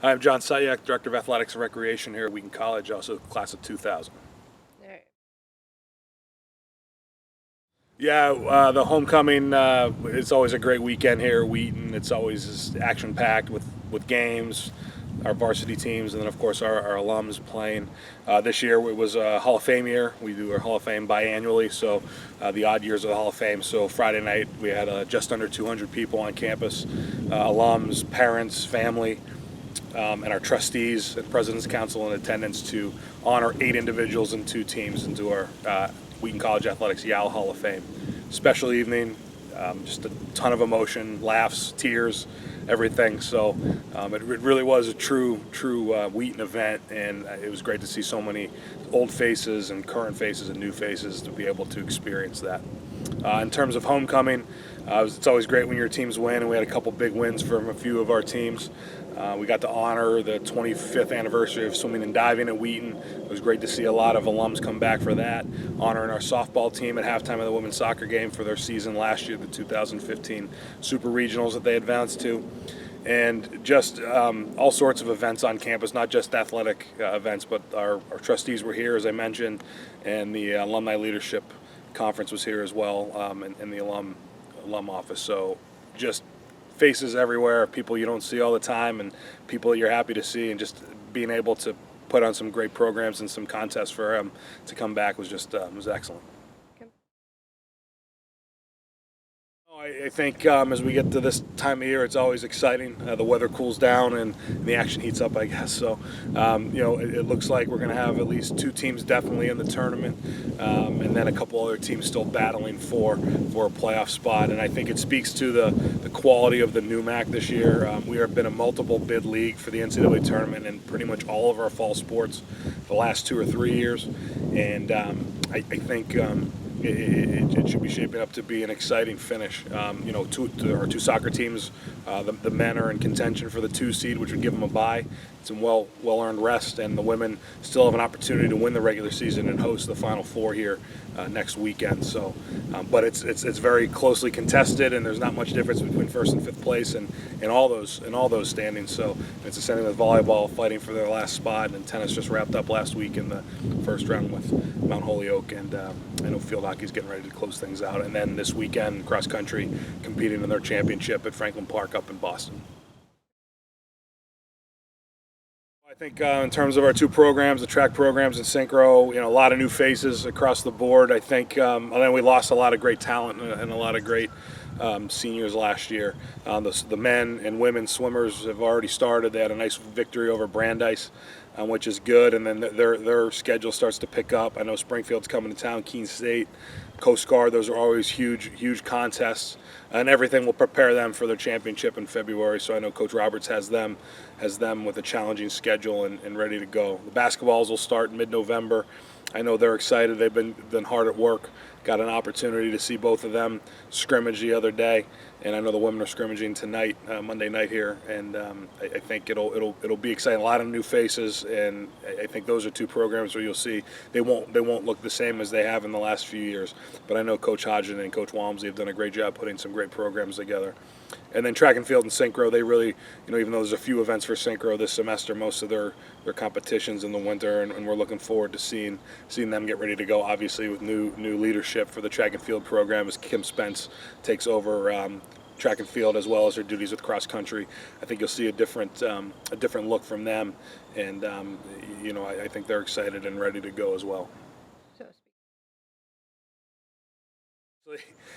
I'm John Sutyak, Director of Athletics and Recreation here at Wheaton College, also class of 2000. Right. Yeah, the homecoming, it's always a great weekend here at Wheaton. It's always action-packed with games, our varsity teams, and then, of course, our alums playing. This year it was a Hall of Fame year. We do our Hall of Fame biannually, so the odd years of the Hall of Fame. So Friday night we had just under 200 people on campus, alums, parents, family. And our trustees and President's Council in attendance to honor 8 individuals and 2 teams into our Wheaton College Athletics Yowell Hall of Fame. Special evening, just a ton of emotion, laughs, tears, everything. So it really was a true Wheaton event, and it was great to see so many old faces and current faces and new faces to be able to experience that. In terms of homecoming, it's always great when your teams win, and we had a couple big wins from a few of our teams. We got to honor the 25th anniversary of swimming and diving at Wheaton. It was great to see a lot of alums come back for that. Honoring our softball team at halftime of the women's soccer game for their season last year, the 2015 Super Regionals that they advanced to. And just all sorts of events on campus, not just athletic events, but our trustees were here, as I mentioned, and the Alumni Leadership Conference was here as well, in the alum office. So just faces everywhere, people you don't see all the time, and people that you're happy to see, and just being able to put on some great programs and some contests for them to come back was just was excellent. I think as we get to this time of year, it's always exciting. The weather cools down and the action heats up, I guess. So, it looks like we're going to have at least 2 teams definitely in the tournament, and then a couple other teams still battling for a playoff spot. And I think it speaks to the quality of the NUMAC this year. We have been a multiple bid league for the NCAA tournament in pretty much all of our fall sports the last 2 or 3 years, and I think. It should be shaping up to be an exciting finish. Our 2 soccer teams, the men are in contention for the 2 seed, which would give them a bye, some well-earned rest, and the women still have an opportunity to win the regular season and host the Final Four here next weekend. So, but it's very closely contested, and there's not much difference between 1st and 5th place in all those standings. So it's the same with volleyball fighting for their last spot, and tennis just wrapped up last week in the first round with Mount Holyoke, and I know field hockey's getting ready to close things out. And then this weekend, cross country competing in their championship at Franklin Park up in Boston. I think in terms of our 2 programs, the track programs and synchro, a lot of new faces across the board. I think, and then we lost a lot of great talent and a lot of great seniors last year. The men and women swimmers have already started. They had a nice victory over Brandeis, which is good, and then their schedule starts to pick up. I know Springfield's coming to town, Keene State, Coast Guard. Those are always huge contests, and everything will prepare them for their championship in February. So I know Coach Roberts has them with a challenging schedule and ready to go. The basketballs will start in mid-November. I know they're excited. They've been hard at work. Got an opportunity to see both of them scrimmage the other day, and I know the women are scrimmaging tonight, Monday night here, and I think it'll be exciting. A lot of new faces, and I think those are 2 programs where you'll see they won't look the same as they have in the last few years. But I know Coach Hodgson and Coach Walmsley have done a great job putting some great programs together. And then track and field and synchro, they really, even though there's a few events for synchro this semester, most of their competitions in the winter, and we're looking forward to seeing them get ready to go. Obviously, with new leadership for the track and field program as Kim Spence takes over track and field as well as her duties with cross country. I think you'll see a different look from them, and I think they're excited and ready to go as well.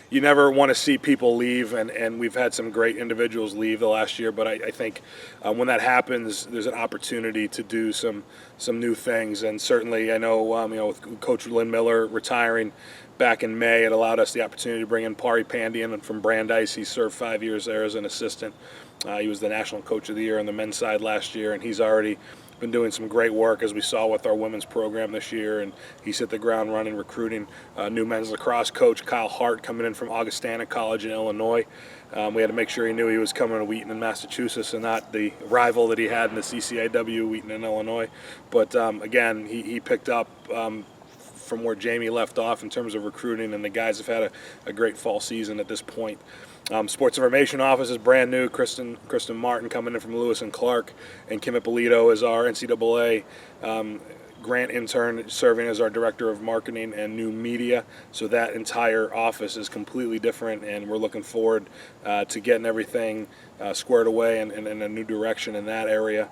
You never want to see people leave, and we've had some great individuals leave the last year, but I think when that happens, there's an opportunity to do some new things. And certainly I know, with Coach Lynn Miller retiring back in May, it allowed us the opportunity to bring in Pari Pandian from Brandeis. He served 5 years there as an assistant. He was the National Coach of the Year on the men's side last year, and he's already been doing some great work, as we saw with our women's program this year, and he's hit the ground running, recruiting new men's lacrosse coach Kyle Hart coming in from Augustana College in Illinois. We had to make sure he knew he was coming to Wheaton in Massachusetts and not the rival that he had in the CCIW, Wheaton in Illinois. But again, he picked up from where Jamie left off in terms of recruiting, and the guys have had a great fall season at this point. Sports Information Office is brand new. Kristen Martin coming in from Lewis and Clark, and Kim Ippolito is our NCAA grant intern serving as our Director of Marketing and New Media. So that entire office is completely different, and we're looking forward to getting everything squared away and in a new direction in that area.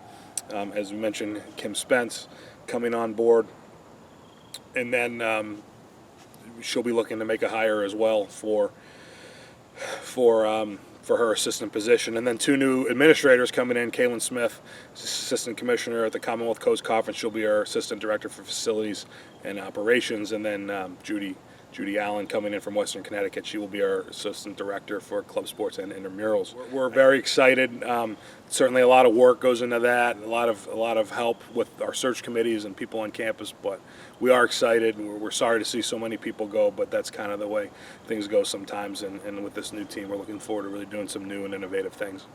As we mentioned, Kim Spence coming on board, and then she'll be looking to make a hire as well for her assistant position. And then 2 new administrators coming in. Kaylin Smith, assistant commissioner at the Commonwealth Coast Conference. She'll be our assistant director for facilities and operations. And then Judy Allen coming in from Western Connecticut. She will be our assistant director for club sports and intramurals. We're very excited. Certainly a lot of work goes into that, a lot of help with our search committees and people on campus, but we are excited. We're sorry to see so many people go, but that's kind of the way things go sometimes, and with this new team, we're looking forward to really doing some new and innovative things.